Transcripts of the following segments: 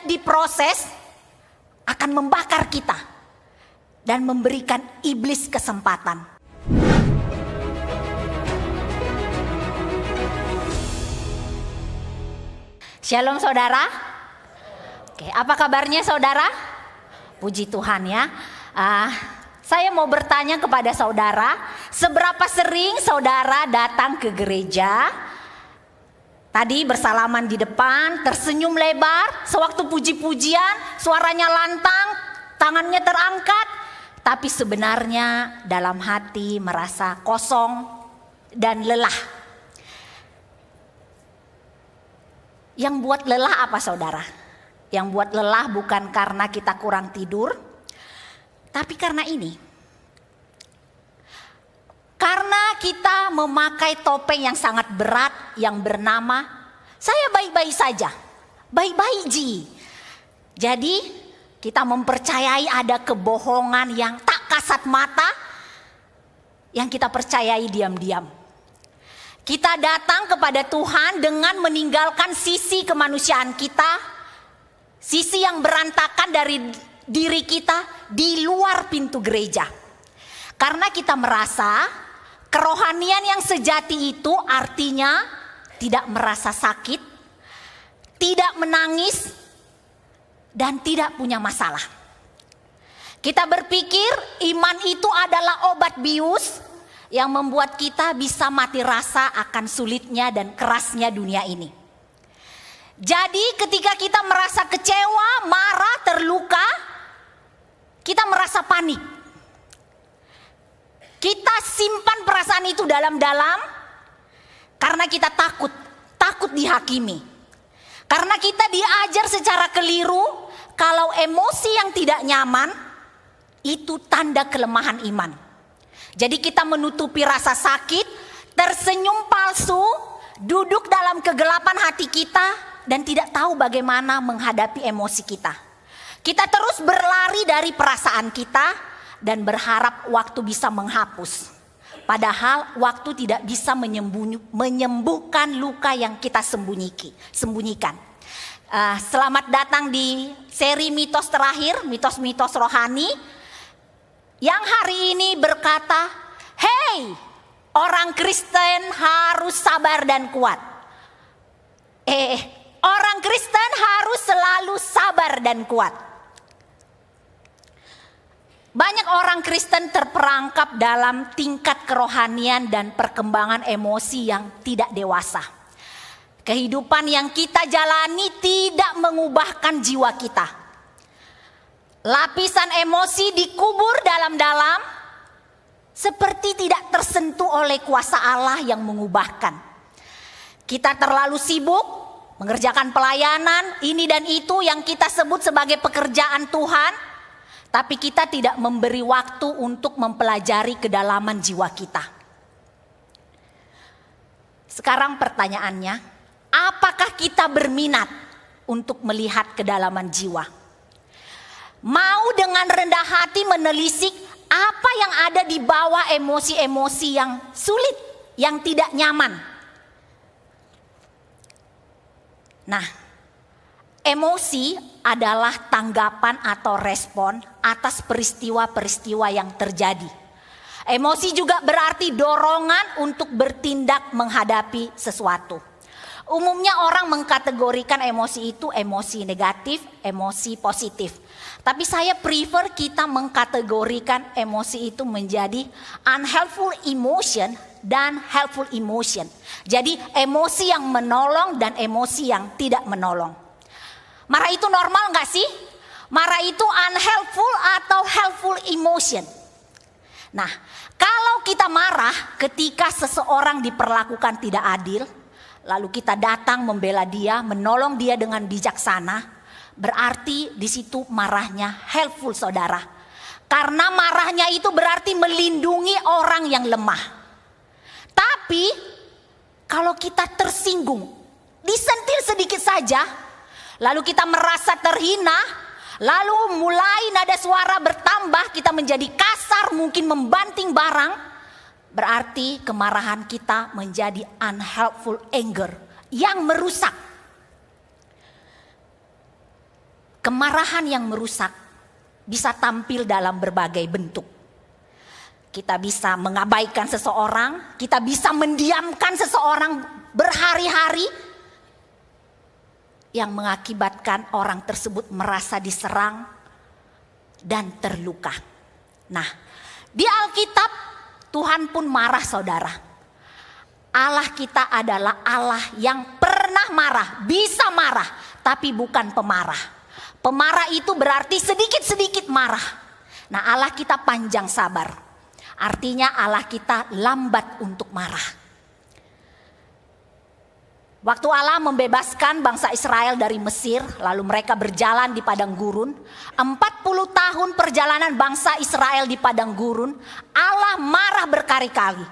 tidak diproses akan membakar kita dan memberikan iblis kesempatan. Shalom saudara. Oke, apa kabarnya saudara? Puji Tuhan ya. Saya mau bertanya kepada saudara, seberapa sering saudara datang ke gereja? Tadi bersalaman di depan, tersenyum lebar, sewaktu puji-pujian, suaranya lantang, tangannya terangkat, tapi sebenarnya dalam hati merasa kosong dan lelah. Yang buat lelah apa saudara? Yang buat lelah bukan karena kita kurang tidur, tapi karena ini. Karena kita memakai topeng yang sangat berat yang bernama saya baik-baik saja, baik-baik ji. Jadi kita mempercayai ada kebohongan yang tak kasat mata yang kita percayai diam-diam. Kita datang kepada Tuhan dengan meninggalkan sisi kemanusiaan kita, sisi yang berantakan dari diri kita di luar pintu gereja. Karena kita merasa kerohanian yang sejati itu artinya tidak merasa sakit, tidak menangis, dan tidak punya masalah. Kita berpikir iman itu adalah obat bius yang membuat kita bisa mati rasa akan sulitnya dan kerasnya dunia ini. Jadi ketika kita merasa kecewa, marah, terluka, kita merasa panik. Kita simpan perasaan itu dalam-dalam karena kita takut dihakimi. Karena kita diajar secara keliru kalau emosi yang tidak nyaman itu tanda kelemahan iman. Jadi kita menutupi rasa sakit, tersenyum palsu, duduk dalam kegelapan hati kita dan tidak tahu bagaimana menghadapi emosi kita. Kita terus berlari dari perasaan kita dan berharap waktu bisa menghapus. Padahal waktu tidak bisa menyembuhkan luka yang kita sembunyikan. Selamat datang di seri mitos terakhir, mitos-mitos rohani. Yang hari ini berkata, hey, orang Kristen harus sabar dan kuat. Orang Kristen harus selalu sabar dan kuat. Banyak orang Kristen terperangkap dalam tingkat kerohanian dan perkembangan emosi yang tidak dewasa. Kehidupan yang kita jalani tidak mengubahkan jiwa kita. Lapisan emosi dikubur dalam-dalam seperti tidak tersentuh oleh kuasa Allah yang mengubahkan. Kita terlalu sibuk mengerjakan pelayanan ini dan itu yang kita sebut sebagai pekerjaan Tuhan. Tapi kita tidak memberi waktu untuk mempelajari kedalaman jiwa kita. Sekarang pertanyaannya, apakah kita berminat untuk melihat kedalaman jiwa? Mau dengan rendah hati menelisik apa yang ada di bawah emosi-emosi yang sulit, yang tidak nyaman. Nah, emosi adalah tanggapan atau respon atas peristiwa-peristiwa yang terjadi. Emosi juga berarti dorongan untuk bertindak menghadapi sesuatu. Umumnya orang mengkategorikan emosi itu emosi negatif, emosi positif. Tapi saya prefer kita mengkategorikan emosi itu menjadi unhelpful emotion dan helpful emotion. Jadi emosi yang menolong dan emosi yang tidak menolong. Marah itu normal gak sih? Marah itu unhelpful atau helpful emotion. Nah, kalau kita marah ketika seseorang diperlakukan tidak adil, lalu kita datang membela dia, menolong dia dengan bijaksana, berarti di situ marahnya helpful saudara. Karena marahnya itu berarti melindungi orang yang lemah. Tapi kalau kita tersinggung, disentil sedikit saja, lalu kita merasa terhina, lalu mulai nada suara bertambah, kita menjadi kasar, mungkin membanting barang, berarti kemarahan kita menjadi unhelpful anger yang merusak. Kemarahan yang merusak bisa tampil dalam berbagai bentuk. Kita bisa mengabaikan seseorang, kita bisa mendiamkan seseorang berhari-hari yang mengakibatkan orang tersebut merasa diserang dan terluka. Nah, di Alkitab Tuhan pun marah, saudara. Allah kita adalah Allah yang pernah marah, bisa marah, tapi bukan pemarah. Pemarah itu berarti sedikit-sedikit marah. Nah, Allah kita panjang sabar. Artinya Allah kita lambat untuk marah. Waktu Allah membebaskan bangsa Israel dari Mesir, lalu mereka berjalan di padang gurun. 40 tahun perjalanan bangsa Israel di padang gurun, Allah marah berkali-kali.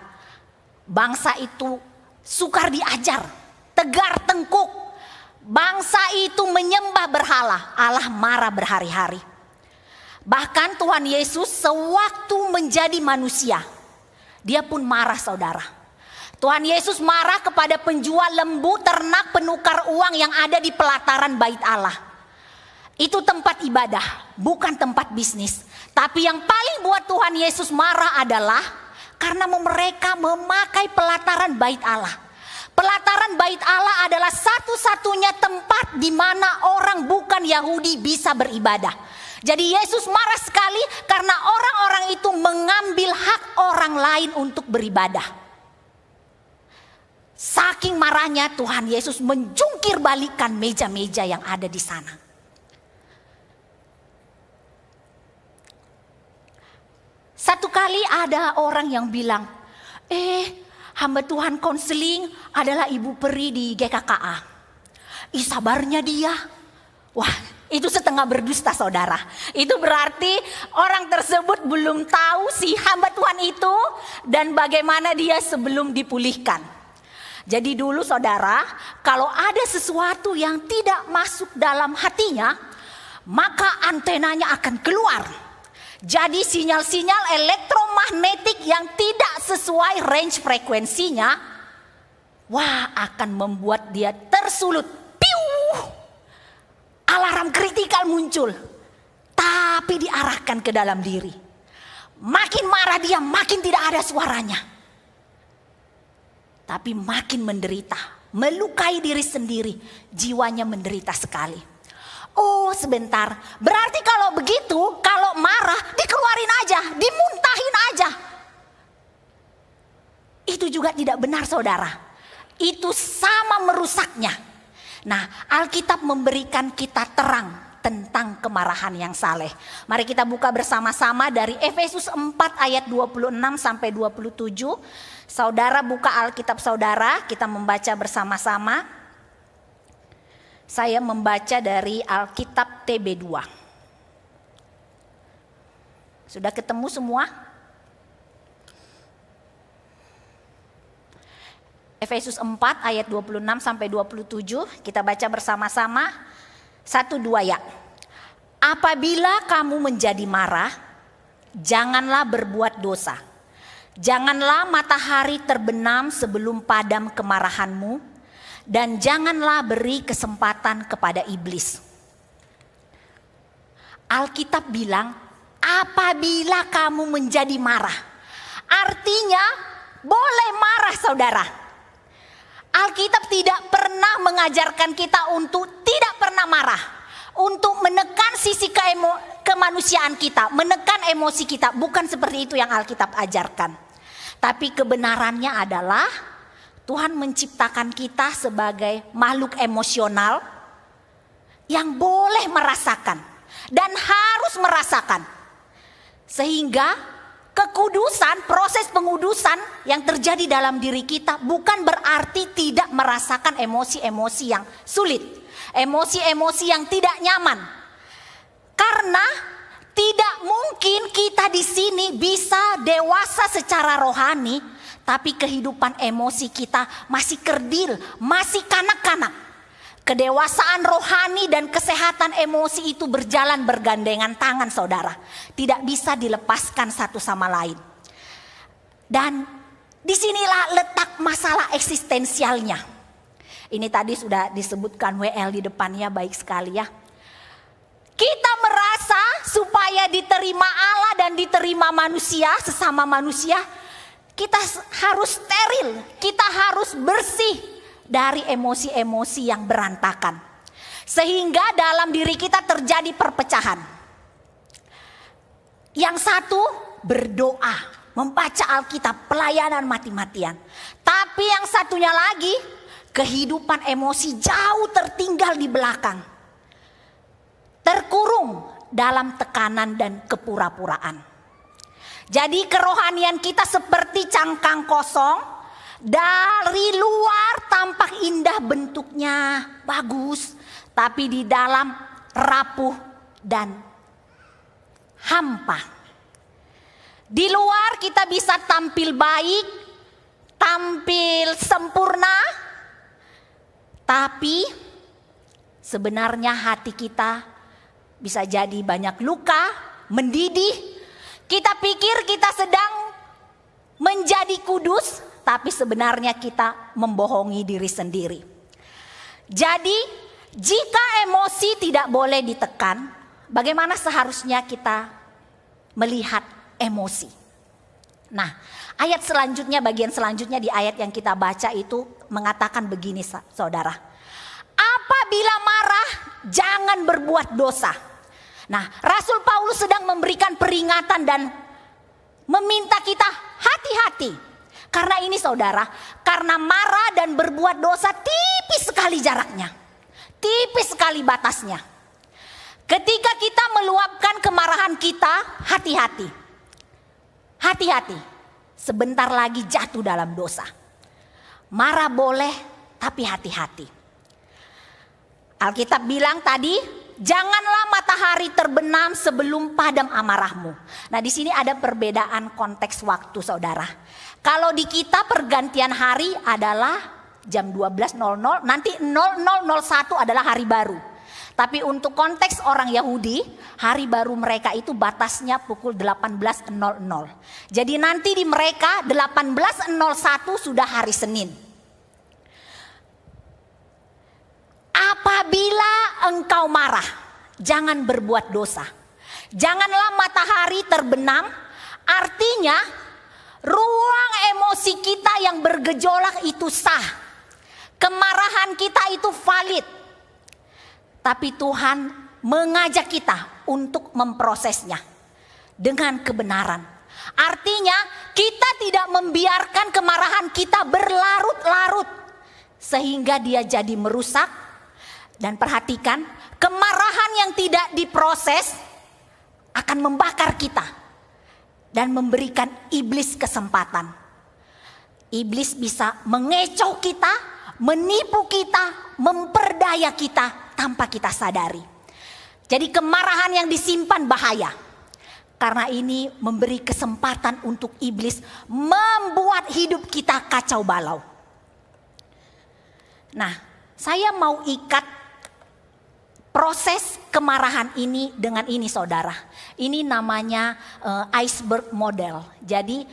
Bangsa itu sukar diajar, tegar tengkuk. Bangsa itu menyembah berhala, Allah marah berhari-hari. Bahkan Tuhan Yesus sewaktu menjadi manusia, dia pun marah, saudara. Tuhan Yesus marah kepada penjual lembu, ternak, penukar uang yang ada di pelataran bait Allah. Itu tempat ibadah, bukan tempat bisnis. Tapi yang paling buat Tuhan Yesus marah adalah karena mereka memakai pelataran bait Allah. Pelataran bait Allah adalah satu-satunya tempat di mana orang bukan Yahudi bisa beribadah. Jadi Yesus marah sekali karena orang-orang itu mengambil hak orang lain untuk beribadah. Saking marahnya Tuhan Yesus menjungkir balikan meja-meja yang ada di sana. Satu kali ada orang yang bilang, hamba Tuhan konseling adalah Ibu Peri di GKKA. Ih, sabarnya dia. Wah, itu setengah berdusta, saudara. Itu berarti orang tersebut belum tahu si hamba Tuhan itu dan bagaimana dia sebelum dipulihkan. Jadi dulu, saudara, kalau ada sesuatu yang tidak masuk dalam hatinya, maka antenanya akan keluar. Jadi sinyal-sinyal elektromagnetik yang tidak sesuai range frekuensinya, wah, akan membuat dia tersulut. Piu! Alarm kritikal muncul, tapi diarahkan ke dalam diri. Makin marah dia, makin tidak ada suaranya. Tapi makin menderita, melukai diri sendiri, jiwanya menderita sekali. Oh, sebentar, berarti kalau begitu, kalau marah dikeluarin aja, dimuntahin aja. Itu juga tidak benar, saudara. Itu sama merusaknya. Nah, Alkitab memberikan kita terang tentang kemarahan yang saleh. Mari kita buka bersama-sama dari Efesus 4 ayat 26 sampai 27. Saudara buka Alkitab saudara, kita membaca bersama-sama. Saya membaca dari Alkitab TB2. Sudah ketemu semua? Efesus 4 ayat 26 sampai 27, kita baca bersama-sama. 1, 2 ya. Apabila kamu menjadi marah, janganlah berbuat dosa. Janganlah matahari terbenam sebelum padam kemarahanmu. Dan janganlah beri kesempatan kepada iblis. Alkitab bilang, apabila kamu menjadi marah. Artinya, boleh marah, saudara. Alkitab tidak pernah mengajarkan kita untuk tidak pernah marah. Untuk menekan sisi kemanusiaan kita, menekan emosi kita. Bukan seperti itu yang Alkitab ajarkan. Tapi kebenarannya adalah Tuhan menciptakan kita sebagai makhluk emosional yang boleh merasakan dan harus merasakan. Sehingga kekudusan, proses pengudusan yang terjadi dalam diri kita bukan berarti tidak merasakan emosi-emosi yang sulit, emosi-emosi yang tidak nyaman. Karena tidak mungkin kita di sini bisa dewasa secara rohani tapi kehidupan emosi kita masih kerdil, masih kanak-kanak. Kedewasaan rohani dan kesehatan emosi itu berjalan bergandengan tangan, saudara. Tidak bisa dilepaskan satu sama lain. Dan disinilah letak masalah eksistensialnya. Ini tadi sudah disebutkan WL di depannya, baik sekali ya. Kita merasa supaya diterima Allah dan diterima manusia, sesama manusia, kita harus steril, kita harus bersih dari emosi-emosi yang berantakan. Sehingga dalam diri kita terjadi perpecahan. Yang satu berdoa, membaca Alkitab, pelayanan mati-matian. Tapi yang satunya lagi, kehidupan emosi jauh tertinggal di belakang. Terkurung dalam tekanan dan kepura-puraan. Jadi kerohanian kita seperti cangkang kosong. Dari luar tampak indah, bentuknya bagus, tapi di dalam rapuh dan hampa. Di luar kita bisa tampil baik, tampil sempurna, tapi sebenarnya hati kita bisa jadi banyak luka, mendidih. Kita pikir kita sedang menjadi kudus, tapi sebenarnya kita membohongi diri sendiri. Jadi, jika emosi tidak boleh ditekan, bagaimana seharusnya kita melihat emosi? Nah, ayat selanjutnya, bagian selanjutnya di ayat yang kita baca itu mengatakan begini, saudara. Apabila marah, jangan berbuat dosa. Nah, Rasul Paulus sedang memberikan peringatan dan meminta kita hati-hati. Karena ini saudara, karena marah dan berbuat dosa tipis sekali jaraknya. Tipis sekali batasnya. Ketika kita meluapkan kemarahan kita, hati-hati. Hati-hati, sebentar lagi jatuh dalam dosa. Marah boleh, tapi hati-hati. Alkitab bilang tadi, janganlah matahari terbenam sebelum padam amarahmu. Nah, di sini ada perbedaan konteks waktu, saudara. Kalau di kita pergantian hari adalah jam 12.00, nanti 00.01 adalah hari baru. Tapi untuk konteks orang Yahudi, hari baru mereka itu batasnya pukul 18.00. Jadi nanti di mereka 18.01 sudah hari Senin. Apabila engkau marah, jangan berbuat dosa. Janganlah matahari terbenam, artinya ruang emosi kita yang bergejolak itu sah. Kemarahan kita itu valid. Tapi Tuhan mengajak kita untuk memprosesnya dengan kebenaran. Artinya kita tidak membiarkan kemarahan kita berlarut-larut sehingga dia jadi merusak. Dan perhatikan, kemarahan yang tidak diproses akan membakar kita dan memberikan iblis kesempatan. Iblis bisa mengecoh kita, menipu kita, memperdaya kita tanpa kita sadari. Jadi kemarahan yang disimpan bahaya. Karena ini memberi kesempatan untuk iblis membuat hidup kita kacau balau. Nah, saya mau ikat proses kemarahan ini dengan ini, saudara. Ini namanya iceberg model. Jadi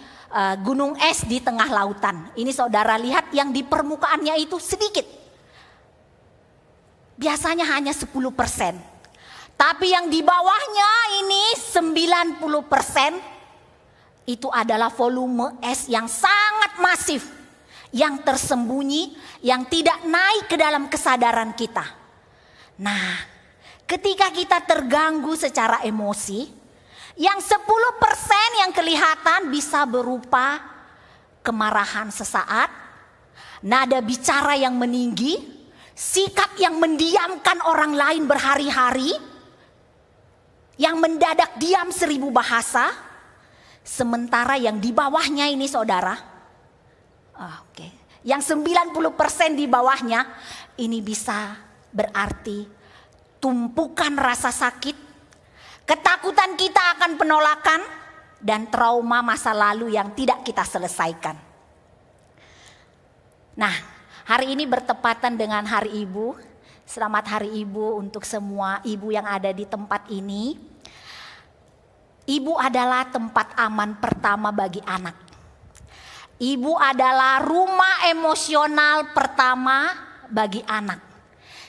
gunung es di tengah lautan. Ini saudara lihat yang di permukaannya itu sedikit. Biasanya hanya 10%. Tapi yang di bawahnya ini 90% itu adalah volume es yang sangat masif. Yang tersembunyi, yang tidak naik ke dalam kesadaran kita. Nah, ketika kita terganggu secara emosi, yang 10% yang kelihatan bisa berupa kemarahan sesaat, nada bicara yang meninggi, sikap yang mendiamkan orang lain berhari-hari, yang mendadak diam 1000 bahasa, sementara yang di bawahnya ini saudara, yang 90% di bawahnya ini bisa berarti tumpukan rasa sakit, ketakutan kita akan penolakan, dan trauma masa lalu yang tidak kita selesaikan. Nah, hari ini bertepatan dengan Hari Ibu. Selamat Hari Ibu untuk semua ibu yang ada di tempat ini. Ibu adalah tempat aman pertama bagi anak. Ibu adalah rumah emosional pertama bagi anak.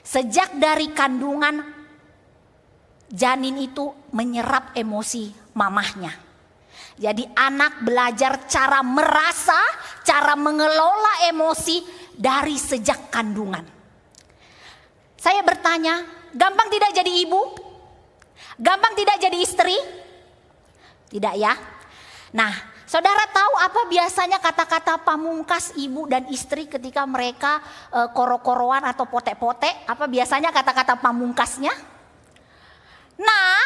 Sejak dari kandungan janin itu menyerap emosi mamahnya. Jadi anak belajar cara merasa, cara mengelola emosi dari sejak kandungan. Saya bertanya, gampang tidak jadi ibu? Gampang tidak jadi istri? Tidak ya? Nah, saudara tahu apa biasanya kata-kata pamungkas ibu dan istri ketika mereka koro-koroan atau potek-potek? Apa biasanya kata-kata pamungkasnya? Nah,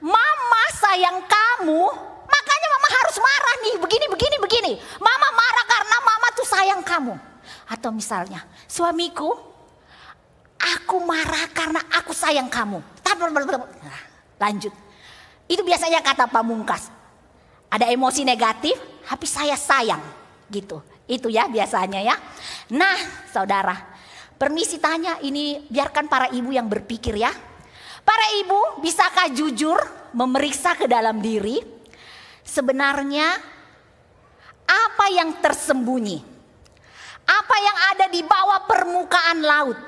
mama sayang kamu, makanya mama harus marah nih, begini. Mama marah karena mama tuh sayang kamu. Atau misalnya, suamiku, aku marah karena aku sayang kamu. Nah, lanjut. Itu biasanya kata pamungkas. Ada emosi negatif, tapi saya sayang gitu. Itu ya biasanya ya. Nah, saudara, permisi tanya ini, biarkan para ibu yang berpikir ya. Para ibu, bisakah jujur memeriksa ke dalam diri sebenarnya apa yang tersembunyi? Apa yang ada di bawah permukaan laut?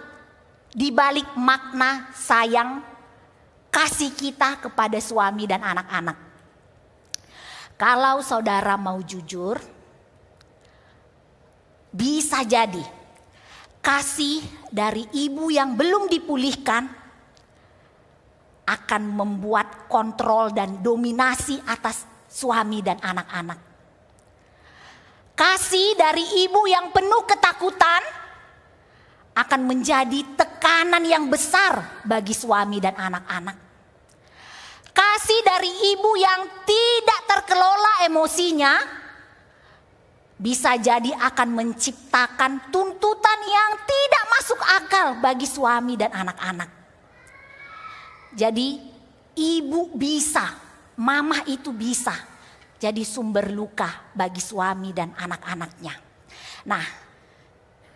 Di balik makna sayang, kasih kita kepada suami dan anak-anak. Kalau saudara mau jujur, bisa jadi kasih dari ibu yang belum dipulihkan akan membuat kontrol dan dominasi atas suami dan anak-anak. Kasih dari ibu yang penuh ketakutan akan menjadi tekanan yang besar bagi suami dan anak-anak. Kasih dari ibu yang tidak terkelola emosinya bisa jadi akan menciptakan tuntutan yang tidak masuk akal bagi suami dan anak-anak. Jadi ibu bisa, mama itu bisa jadi sumber luka bagi suami dan anak-anaknya. Nah,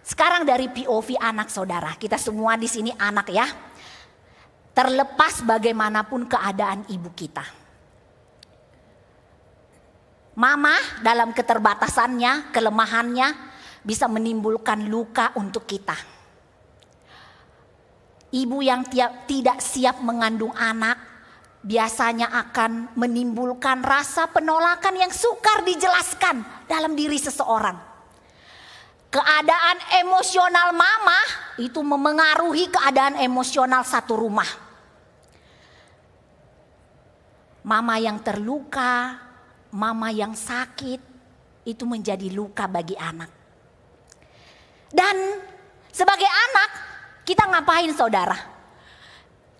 sekarang dari POV anak saudara, kita semua di sini anak ya. Terlepas bagaimanapun keadaan ibu kita. Mama dalam keterbatasannya, kelemahannya bisa menimbulkan luka untuk kita. Ibu yang tidak siap mengandung anak biasanya akan menimbulkan rasa penolakan yang sukar dijelaskan dalam diri seseorang. Keadaan emosional mama itu memengaruhi keadaan emosional satu rumah. Mama yang terluka, mama yang sakit, itu menjadi luka bagi anak. Dan sebagai anak, kita ngapain saudara?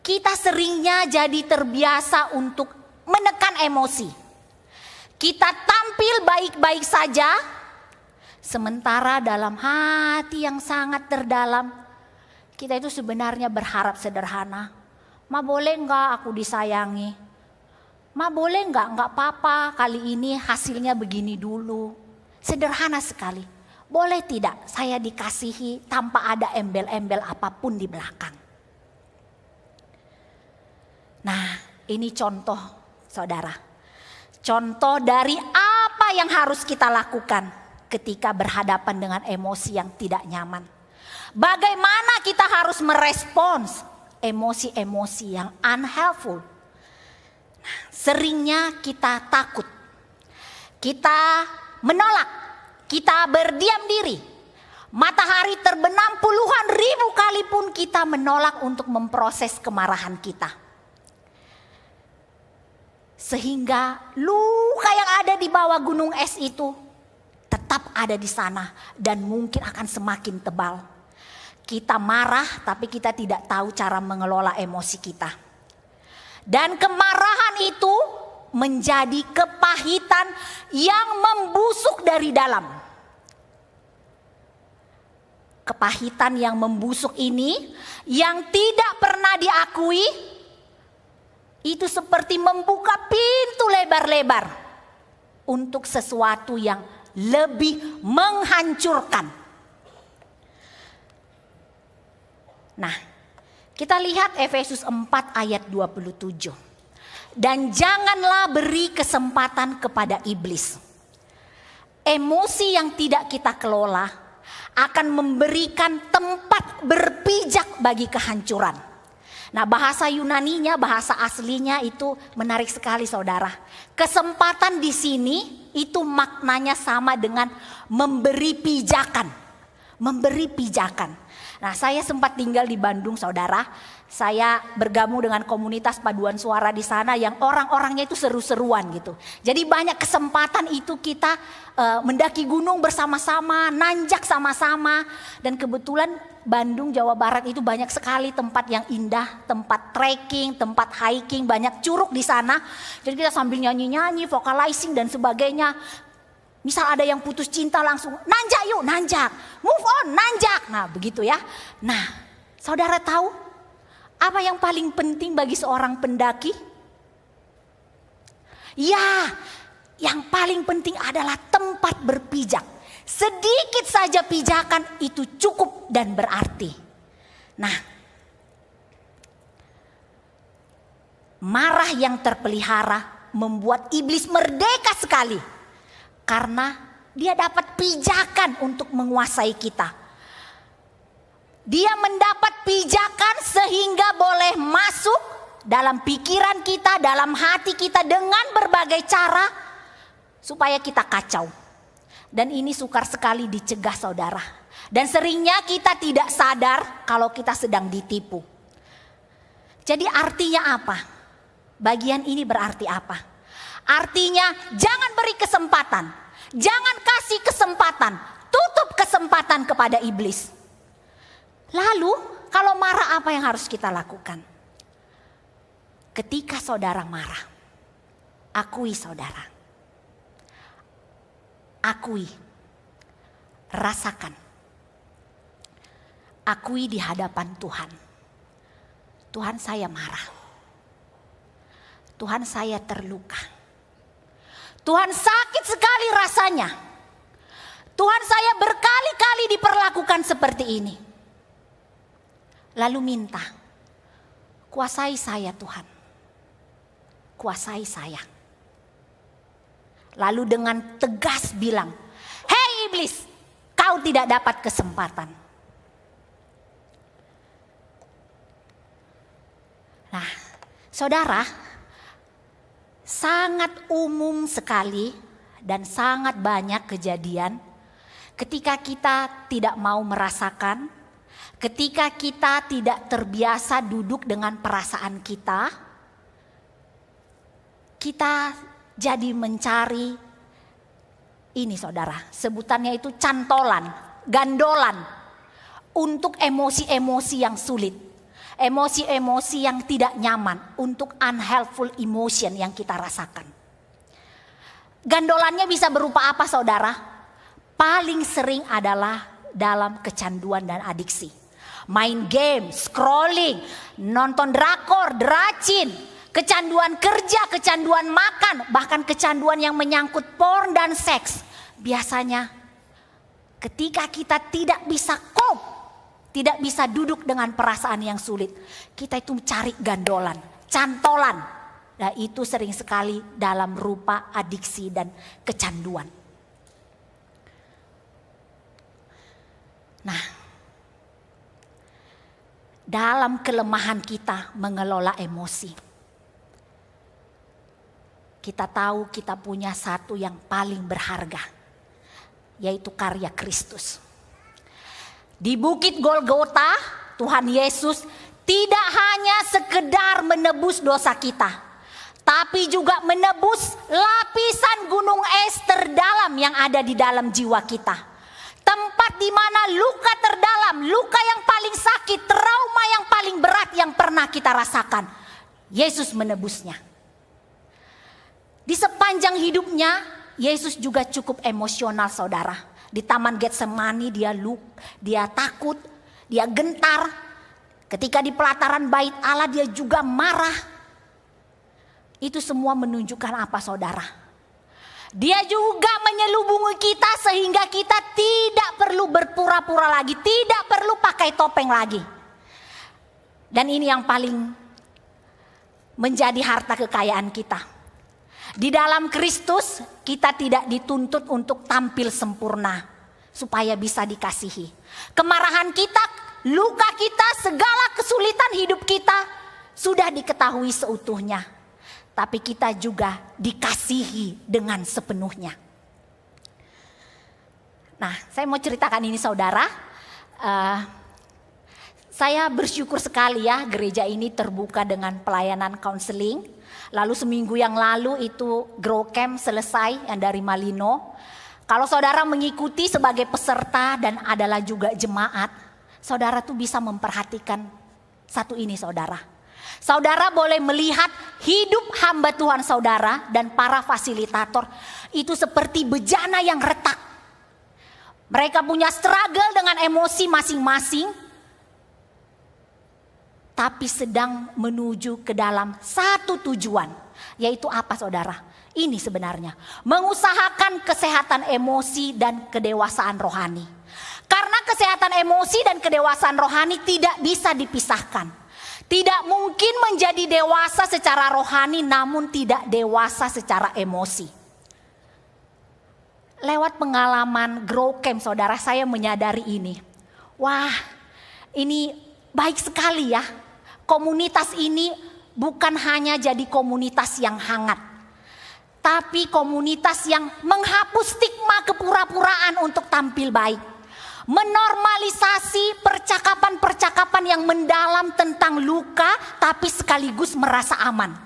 Kita seringnya jadi terbiasa untuk menekan emosi. Kita tampil baik-baik saja, sementara dalam hati yang sangat terdalam, kita itu sebenarnya berharap sederhana. Ma boleh enggak aku disayangi? Ma boleh enggak apa-apa kali ini hasilnya begini dulu. Sederhana sekali. Boleh tidak saya dikasihi tanpa ada embel-embel apapun di belakang. Nah, ini contoh saudara. Contoh dari apa yang harus kita lakukan ketika berhadapan dengan emosi yang tidak nyaman. Bagaimana kita harus merespons emosi-emosi yang unhelpful. Seringnya kita takut, kita menolak, kita berdiam diri. Matahari terbenam puluhan ribu kali pun kita menolak untuk memproses kemarahan kita. Sehingga luka yang ada di bawah gunung es itu tetap ada di sana dan mungkin akan semakin tebal. Kita marah tapi kita tidak tahu cara mengelola emosi kita. Dan kemarahan itu menjadi kepahitan yang membusuk dari dalam. Kepahitan yang membusuk ini yang tidak pernah diakui, itu seperti membuka pintu lebar-lebar untuk sesuatu yang lebih menghancurkan. Nah, kita lihat Efesus 4 ayat 27. Dan janganlah beri kesempatan kepada iblis. Emosi yang tidak kita kelola akan memberikan tempat berpijak bagi kehancuran. Nah, bahasa Yunaninya, bahasa aslinya itu menarik sekali saudara. Kesempatan di sini itu maknanya sama dengan memberi pijakan. Memberi pijakan. Nah, saya sempat tinggal di Bandung saudara. Saya bergabung dengan komunitas paduan suara di sana yang orang-orangnya itu seru-seruan gitu. Jadi banyak kesempatan itu kita mendaki gunung bersama-sama, nanjak sama-sama. Dan kebetulan Bandung, Jawa Barat itu banyak sekali tempat yang indah, tempat trekking, tempat hiking, banyak curug di sana. Jadi kita sambil nyanyi-nyanyi, vocalizing dan sebagainya. Misal ada yang putus cinta langsung nanjak yuk, nanjak. Move on, nanjak. Nah begitu ya. Nah saudara tahu apa yang paling penting bagi seorang pendaki? Ya, yang paling penting adalah tempat berpijak. Sedikit saja pijakan itu cukup dan berarti. Nah, marah yang terpelihara membuat iblis merdeka sekali. Karena dia dapat pijakan untuk menguasai kita. Dia mendapat pijakan sehingga boleh masuk dalam pikiran kita, dalam hati kita dengan berbagai cara supaya kita kacau. Dan ini sukar sekali dicegah saudara. Dan seringnya kita tidak sadar kalau kita sedang ditipu. Jadi artinya apa? Bagian ini berarti apa? Artinya jangan beri kesempatan. Jangan kasih kesempatan. Tutup kesempatan kepada iblis. Lalu kalau marah apa yang harus kita lakukan? Ketika saudara marah, akui saudara. Akui, rasakan. Akui di hadapan Tuhan. Tuhan saya marah. Tuhan saya terluka. Tuhan sakit sekali rasanya. Tuhan saya berkali-kali diperlakukan seperti ini. Lalu minta, kuasai saya Tuhan. Kuasai saya. Lalu dengan tegas bilang, hei iblis, kau tidak dapat kesempatan. Nah, saudara, sangat umum sekali dan sangat banyak kejadian ketika kita tidak mau merasakan, ketika kita tidak terbiasa duduk dengan perasaan kita jadi mencari ini saudara, sebutannya itu cantolan, gandolan untuk emosi-emosi yang sulit, emosi-emosi yang tidak nyaman, untuk unhelpful emotion yang kita rasakan. Gandolannya bisa berupa apa saudara? Paling sering adalah dalam kecanduan dan adiksi. Main game, scrolling, nonton drakor, dracin, kecanduan kerja, kecanduan makan, bahkan kecanduan yang menyangkut porn dan seks. Biasanya ketika kita tidak bisa cope, tidak bisa duduk dengan perasaan yang sulit, kita itu cari gandolan, cantolan. Nah itu sering sekali dalam rupa adiksi dan kecanduan. Nah, dalam kelemahan kita mengelola emosi, kita tahu kita punya satu yang paling berharga, yaitu karya Kristus. Di Bukit Golgota, Tuhan Yesus tidak hanya sekedar menebus dosa kita, tapi juga menebus lapisan gunung es terdalam yang ada di dalam jiwa kita. Tempat di mana luka terdalam, luka yang paling sakit, trauma yang paling berat yang pernah kita rasakan, Yesus menebusnya. Di sepanjang hidupnya, Yesus juga cukup emosional saudara. Di Taman Getsemani dia takut, dia gentar. Ketika di pelataran bait Allah dia juga marah. Itu semua menunjukkan apa saudara? Dia juga menyelubungi kita sehingga kita tidak perlu berpura-pura lagi, tidak perlu pakai topeng lagi. Dan ini yang paling menjadi harta kekayaan kita. Di dalam Kristus kita tidak dituntut untuk tampil sempurna supaya bisa dikasihi. Kemarahan kita luka kita, segala kesulitan hidup kita sudah diketahui seutuhnya. Tapi kita juga dikasihi dengan sepenuhnya. Nah, saya mau ceritakan ini saudara. Saya bersyukur sekali ya, gereja ini terbuka dengan pelayanan counseling. Lalu seminggu yang lalu itu Grow Camp selesai yang dari Malino. Kalau saudara mengikuti sebagai peserta dan adalah juga jemaat, saudara tuh bisa memperhatikan satu ini saudara. Saudara boleh melihat hidup hamba Tuhan saudara dan para fasilitator itu seperti bejana yang retak. Mereka punya struggle dengan emosi masing-masing, tapi sedang menuju ke dalam satu tujuan, yaitu apa saudara? Ini sebenarnya mengusahakan kesehatan emosi dan kedewasaan rohani. Karena kesehatan emosi dan kedewasaan rohani tidak bisa dipisahkan. Tidak mungkin menjadi dewasa secara rohani namun tidak dewasa secara emosi. Lewat pengalaman Grow Camp saudara, saya menyadari ini. Wah, ini baik sekali ya. Komunitas ini bukan hanya jadi komunitas yang hangat, tapi komunitas yang menghapus stigma kepura-puraan untuk tampil baik. Menormalisasi percakapan-percakapan yang mendalam tentang luka tapi sekaligus merasa aman.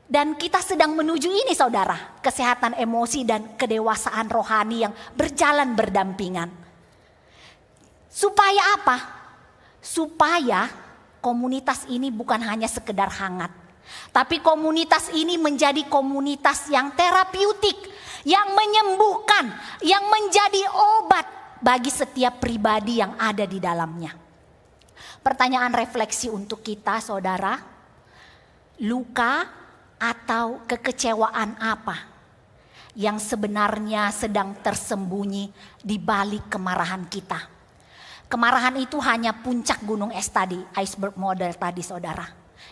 Dan kita sedang menuju ini saudara, kesehatan emosi dan kedewasaan rohani yang berjalan berdampingan. Supaya apa? Supaya komunitas ini bukan hanya sekedar hangat, tapi komunitas ini menjadi komunitas yang terapeutik, yang menyembuhkan, yang menjadi obat bagi setiap pribadi yang ada di dalamnya. Pertanyaan refleksi untuk kita saudara, luka atau kekecewaan apa yang sebenarnya sedang tersembunyi di balik kemarahan kita? Kemarahan itu hanya puncak gunung es tadi, iceberg model tadi saudara.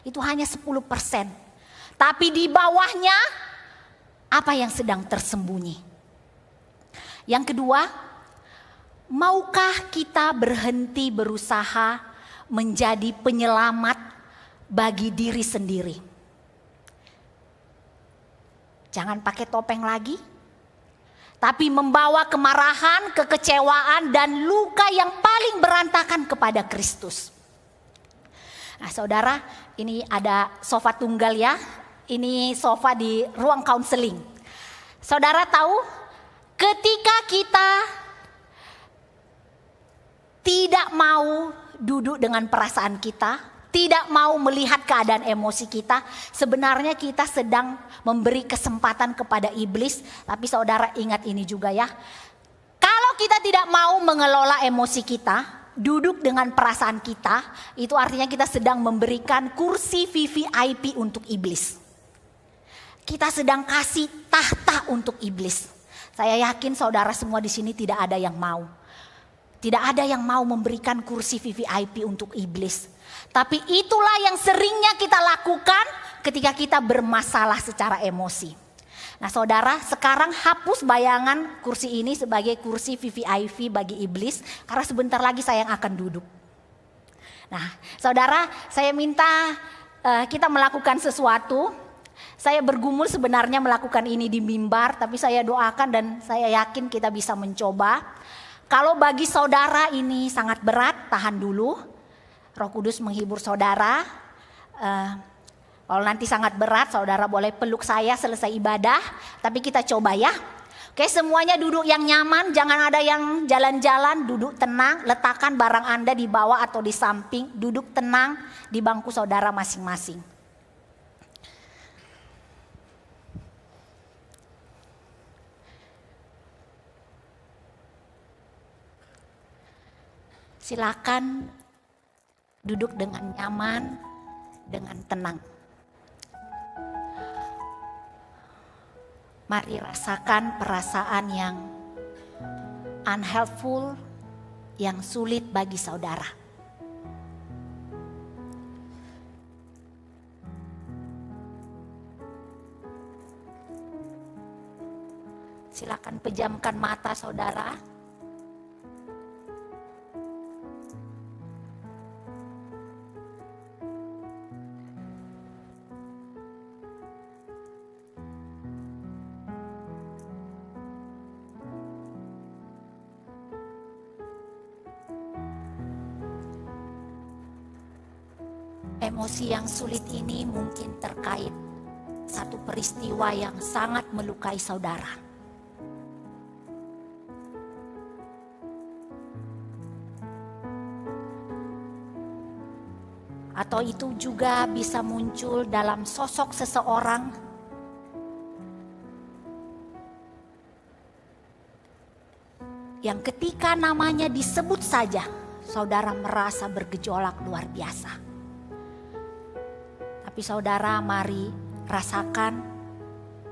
Itu hanya 10%. Tapi di bawahnya apa yang sedang tersembunyi? Yang kedua, maukah kita berhenti berusaha menjadi penyelamat bagi diri sendiri? Jangan pakai topeng lagi, tapi membawa kemarahan, kekecewaan dan luka yang paling berantakan kepada Kristus. Nah saudara, ini ada sofa tunggal ya. Ini sofa di ruang counseling. Saudara tahu, ketika kita tidak mau duduk dengan perasaan kita, tidak mau melihat keadaan emosi kita, sebenarnya kita sedang memberi kesempatan kepada iblis. Tapi saudara ingat ini juga ya, kalau kita tidak mau mengelola emosi kita, duduk dengan perasaan kita, itu artinya kita sedang memberikan kursi VVIP untuk iblis. Kita sedang kasih tahta untuk iblis. Saya yakin saudara semua di sini tidak ada yang mau. Tidak ada yang mau memberikan kursi VVIP untuk iblis. Tapi itulah yang seringnya kita lakukan ketika kita bermasalah secara emosi. Nah saudara, sekarang hapus bayangan kursi ini sebagai kursi VVIP bagi iblis, karena sebentar lagi saya yang akan duduk. Nah saudara, saya minta kita melakukan sesuatu. Saya bergumul sebenarnya melakukan ini di mimbar, tapi saya doakan dan saya yakin kita bisa mencoba. Kalau bagi saudara ini sangat berat, tahan dulu. Roh Kudus menghibur saudara. Kalau nanti sangat berat, saudara boleh peluk saya selesai ibadah. Tapi kita coba ya. Oke, semuanya duduk yang nyaman. Jangan ada yang jalan-jalan, duduk tenang. Letakkan barang Anda di bawah atau di samping. Duduk tenang di bangku saudara masing-masing. Silakan duduk dengan nyaman, dengan tenang. Mari rasakan perasaan yang unhelpful, yang sulit bagi saudara. Silakan pejamkan mata saudara. emosi yang sulit ini mungkin terkait satu peristiwa yang sangat melukai saudara. Atau itu juga bisa muncul dalam sosok seseorang yang ketika namanya disebut saja, saudara merasa bergejolak luar biasa. Tapi saudara, mari rasakan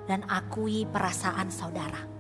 dan akui perasaan saudara.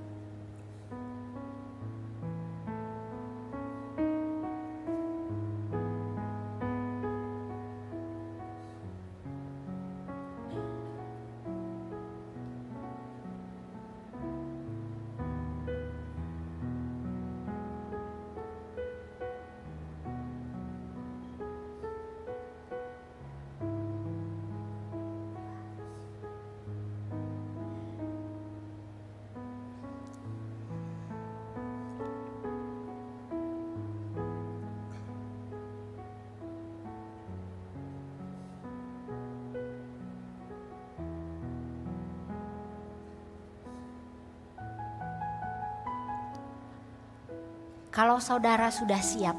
Kalau saudara sudah siap,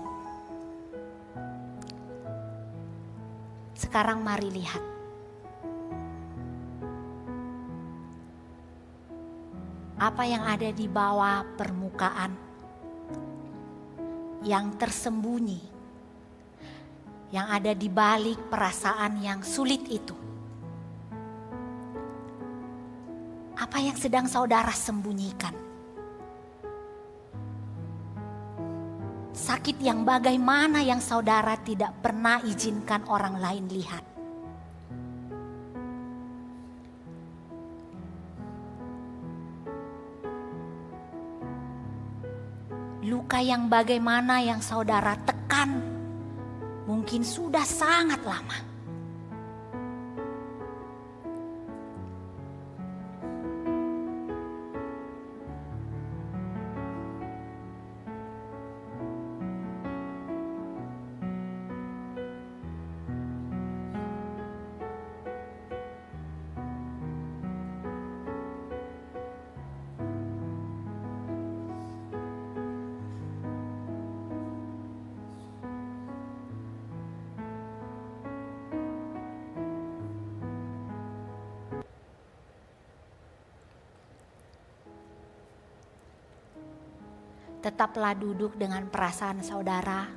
sekarang mari lihat. Apa yang ada di bawah permukaan, yang tersembunyi, yang ada di balik perasaan yang sulit itu. Apa yang sedang saudara sembunyikan? Sakit yang bagaimana yang saudara tidak pernah izinkan orang lain lihat? Luka yang bagaimana yang saudara tekan mungkin sudah sangat lama. Tetaplah duduk dengan perasaan saudara.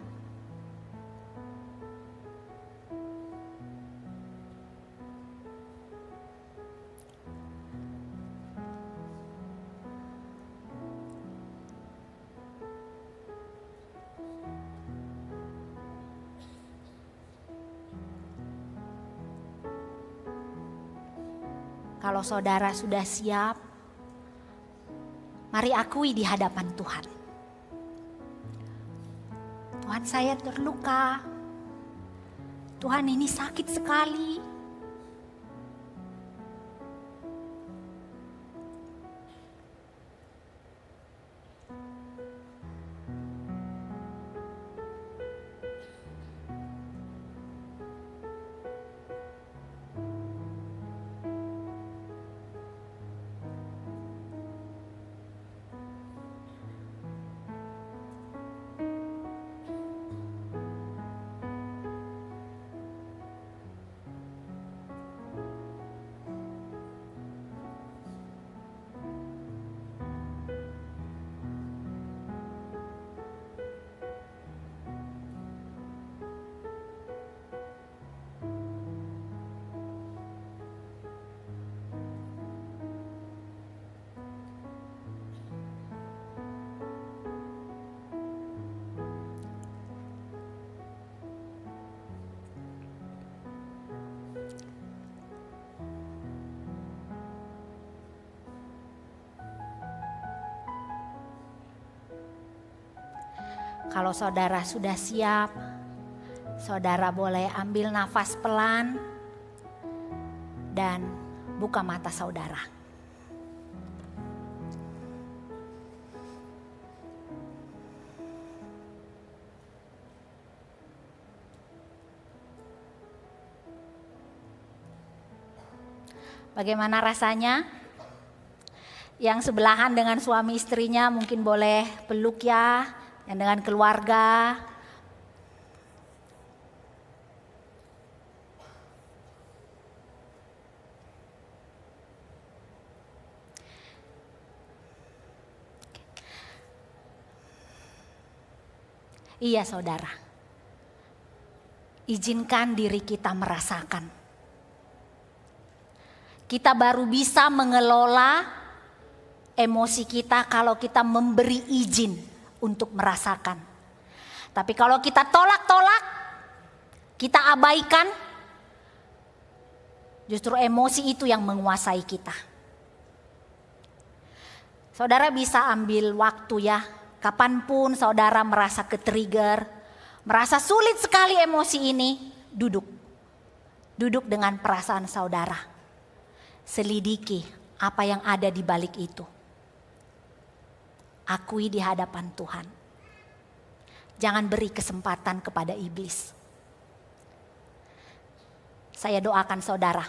Kalau saudara sudah siap, mari akui di hadapan Tuhan. Tuhan, saya terluka. Tuhan, ini sakit sekali. Kalau saudara sudah siap, saudara boleh ambil nafas pelan dan buka mata saudara. Bagaimana rasanya? Yang sebelahan dengan suami istrinya mungkin boleh peluk ya, yang dengan keluarga. Iya saudara, izinkan diri kita merasakan. Kita baru bisa mengelola emosi kita kalau kita memberi izin untuk merasakan. Tapi kalau kita tolak-tolak, kita abaikan, justru emosi itu yang menguasai kita. Saudara bisa ambil waktu ya, kapanpun saudara merasa ke-trigger, merasa sulit sekali emosi ini, duduk. Duduk dengan perasaan saudara. Selidiki apa yang ada di balik itu. Akui di hadapan Tuhan. Jangan beri kesempatan kepada iblis. Saya doakan saudara,